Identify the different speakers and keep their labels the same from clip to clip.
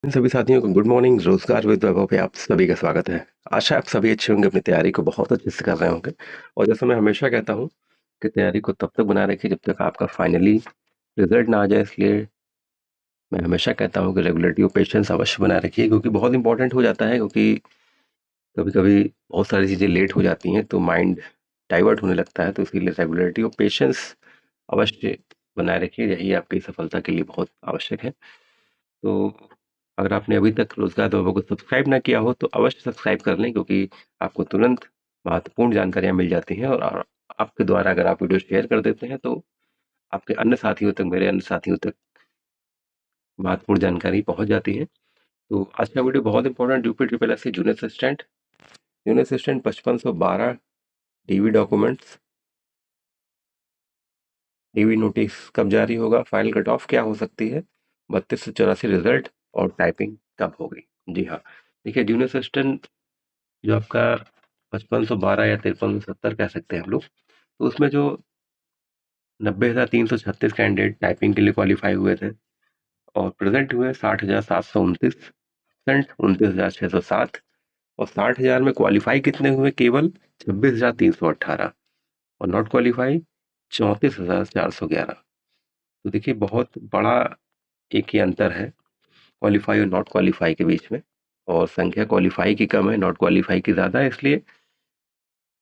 Speaker 1: इन सभी साथियों को गुड मॉर्निंग। रोजगार विद वैभव पे आप सभी का स्वागत है। आशा आप सभी अच्छे होंगे, अपनी तैयारी को बहुत अच्छे से कर रहे होंगे। और जैसे मैं हमेशा कहता हूँ कि तैयारी को तब तक बनाए रखिए जब तक आपका फाइनली रिजल्ट ना आ जाए। इसलिए मैं हमेशा कहता हूँ कि रेगुलरिटी और पेशेंस अवश्य बनाए रखिए, क्योंकि बहुत इंपॉर्टेंट हो जाता है। क्योंकि कभी कभी बहुत सारी चीज़ें लेट हो जाती हैं तो माइंड डाइवर्ट होने लगता है। तो इसीलिए रेगुलरिटी और पेशेंस अवश्य बनाए रखिए, यही आपकी सफलता के लिए बहुत आवश्यक है। तो अगर आपने अभी तक रोजगार द्रव्य को सब्सक्राइब ना किया हो तो अवश्य सब्सक्राइब कर लें, क्योंकि आपको तुरंत महत्वपूर्ण जानकारियां मिल जाती हैं। और आपके द्वारा अगर आप वीडियो शेयर कर देते हैं तो आपके अन्य साथियों तक, मेरे अन्य साथियों तक महत्वपूर्ण जानकारी पहुंच जाती है। तो आज का वीडियो बहुत important. UP triple S C junior assistant 5512 DV documents, DV notice कब जारी होगा, फाइनल कट ऑफ क्या हो सकती है, 3284 रिजल्ट और टाइपिंग कब होगी। जी हाँ, देखिए जूनियर असिस्टेंट जो आपका 5512 या 5370 कह सकते हैं हम लोग, तो उसमें जो 90,336 कैंडिडेट टाइपिंग के लिए क्वालिफाई हुए थे और प्रेजेंट हुए 60,729, 29,607। और 60,000 में क्वालिफाई कितने हुए? केवल 26,318। और नॉट क्वालिफाई 34,411। तो देखिए बहुत बड़ा एक ही अंतर है क्वालिफाई और नॉट क्वालिफाई के बीच में। और संख्या क्वालिफाई की कम है, नॉट क्वालिफाई की ज़्यादा है। इसलिए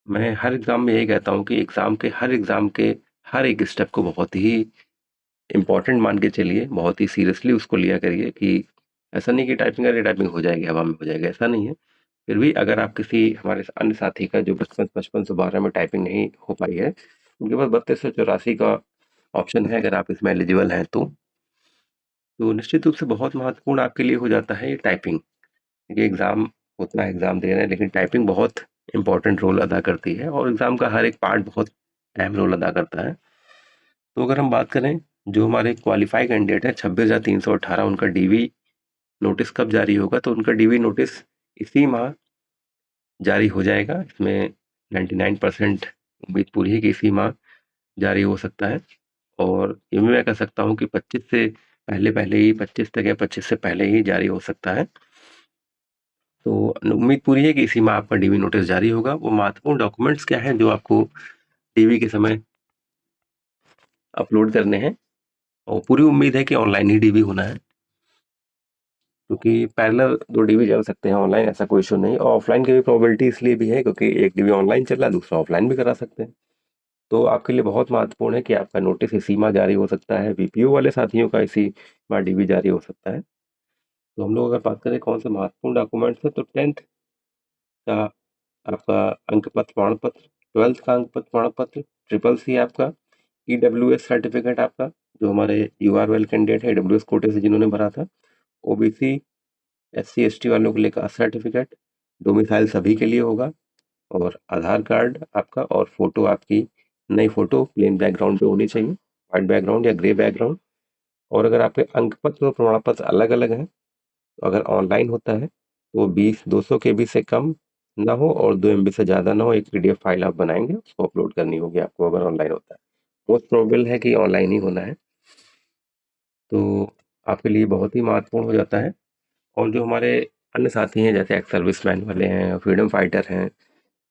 Speaker 1: मैं हर एग्ज़ाम में यही कहता हूँ कि एग्ज़ाम के हर एक स्टेप को बहुत ही इम्पोर्टेंट मान के चलिए, बहुत ही सीरियसली उसको लिया करिए। कि ऐसा नहीं कि टाइपिंग अरे टाइपिंग हो जाएगी, हवा में हो जाएगा, ऐसा नहीं है। फिर भी अगर आप किसी हमारे अन्य साथी का जो 55 से 12 में टाइपिंग नहीं हो पाई है, उनके पास 3284 का ऑप्शन है, अगर आप इसमें एलिजिबल हैं तो निश्चित रूप से बहुत महत्वपूर्ण आपके लिए हो जाता है ये टाइपिंग। ये एग्ज़ाम होता है, एग्ज़ाम दे रहे हैं, लेकिन टाइपिंग बहुत इंपॉर्टेंट रोल अदा करती है और एग्ज़ाम का हर एक पार्ट बहुत अहम रोल अदा करता है। तो अगर हम बात करें, जो हमारे क्वालिफाई कैंडिडेट है 26,318, उनका डीवी नोटिस कब जारी होगा? तो उनका डीवी नोटिस इसी माह जारी हो जाएगा। इसमें 99% उम्मीद पूरी है कि इसी माह जारी हो सकता है। और ये भी मैं कह सकता हूँ कि 25 से पहले ही, 25 तक या 25 से पहले ही जारी हो सकता है। तो उम्मीद पूरी है कि इसी माह आपका डीवी नोटिस जारी होगा। वो महत्वपूर्ण डॉक्यूमेंट्स क्या हैं जो आपको डीवी के समय अपलोड करने हैं? और पूरी उम्मीद है कि ऑनलाइन ही डीवी होना है, क्योंकि पैरेलल 2 डीवी चल सकते हैं ऑनलाइन, ऐसा कोई इशू नहीं। और ऑफलाइन की भी प्रोबेबिलिटी इसलिए भी है क्योंकि एक डीवी ऑनलाइन चल रहा है, दूसरा ऑफलाइन भी करा सकते हैं। तो आपके लिए बहुत महत्वपूर्ण है कि आपका नोटिस इसी माह जारी हो सकता है। बीपीओ वाले साथियों का इसी माह डीवी जारी हो सकता है। तो हम लोग अगर बात करें कौन से महत्वपूर्ण डॉक्यूमेंट्स है, तो 10th का आपका अंक पत्र प्रमाण पत्र, 12th का अंक पत्र प्रमाण पत्र, ट्रिपल सी आपका ईडब्ल्यूएस सर्टिफिकेट आपका, जो हमारे यूआरएल कैंडिडेट है ईडब्ल्यूएस कोटे से जिन्होंने भरा था, ओबीसी एससी एसटी वालों के लिए कास्ट सर्टिफिकेट, डोमिसाइल सभी के लिए होगा, और आधार कार्ड आपका, और फोटो आपकी नई फोटो प्लेन बैकग्राउंड पे होनी चाहिए, व्हाइट बैकग्राउंड या ग्रे बैकग्राउंड। और अगर आपके अंक पत्र और प्रमाण पत्र अलग अलग हैं, तो अगर ऑनलाइन होता है तो 200 केबी से कम ना हो और 2 एमबी से ज़्यादा ना हो। एक पीडीएफ फाइल आप बनाएंगे, उसको अपलोड करनी होगी आपको अगर ऑनलाइन होता है। मोस्ट प्रोबेबल है कि ऑनलाइन ही होना है, तो आपके लिए बहुत ही महत्वपूर्ण हो जाता है। और जो हमारे अन्य साथी हैं, जैसे एक्स सर्विसमैन वाले हैं, फ्रीडम फाइटर हैं,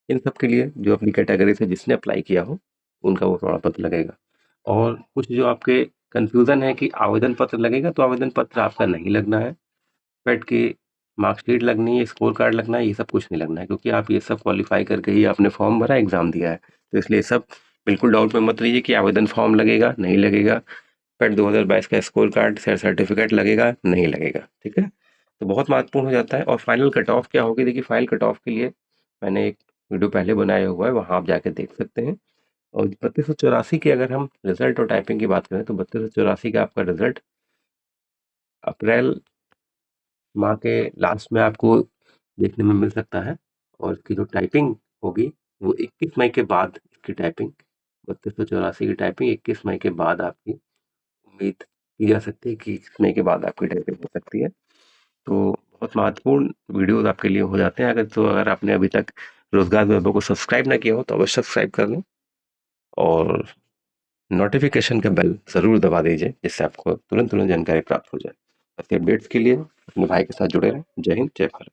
Speaker 1: इन सब के लिए जो अपनी कैटेगरी से जिसने अप्लाई किया हो, उनका वो प्रमाण पत्र लगेगा। और कुछ जो आपके कन्फ्यूज़न है कि आवेदन पत्र लगेगा, तो आवेदन पत्र आपका नहीं लगना है। पेट की मार्कशीट लगनी है, स्कोर कार्ड लगना है, ये सब कुछ नहीं लगना है, क्योंकि आप ये सब क्वालिफाई करके ही आपने फॉर्म भरा, एग्ज़ाम दिया है। तो इसलिए सब बिल्कुल डाउट में मत रहिए कि आवेदन फॉर्म लगेगा, नहीं लगेगा। पेट 2022 का स्कोर कार्ड सर्टिफिकेट लगेगा, नहीं लगेगा, ठीक है? तो बहुत महत्वपूर्ण हो जाता है। और फाइनल कट ऑफ क्या होगी? देखिए फाइनल कट ऑफ के लिए मैंने एक वीडियो पहले बनाया हुआ है, वहाँ आप जाके देख सकते हैं। और 3284 की अगर हम रिजल्ट और टाइपिंग की बात करें, तो 3284 का आपका रिजल्ट अप्रैल माह के लास्ट में आपको देखने में मिल सकता है। और इसकी जो टाइपिंग होगी वो 21 मई के बाद, इसकी टाइपिंग 3284 की टाइपिंग 21 मई के बाद आपकी उम्मीद की जा सकती है कि 21 मई के बाद आपकी टाइपिंग हो सकती है। तो बहुत महत्वपूर्ण वीडियोस आपके लिए हो जाते हैं। अगर आपने अभी तक रोजगार वेबो को सब्सक्राइब ना किया हो तो अवश्य सब्सक्राइब कर लें, और नोटिफिकेशन का बेल ज़रूर दबा दीजिए, जिससे आपको तुरंत तुरंत जानकारी प्राप्त हो जाए। अपडेट्स के लिए अपने भाई के साथ जुड़े रहें। जय हिंद, जय भारत।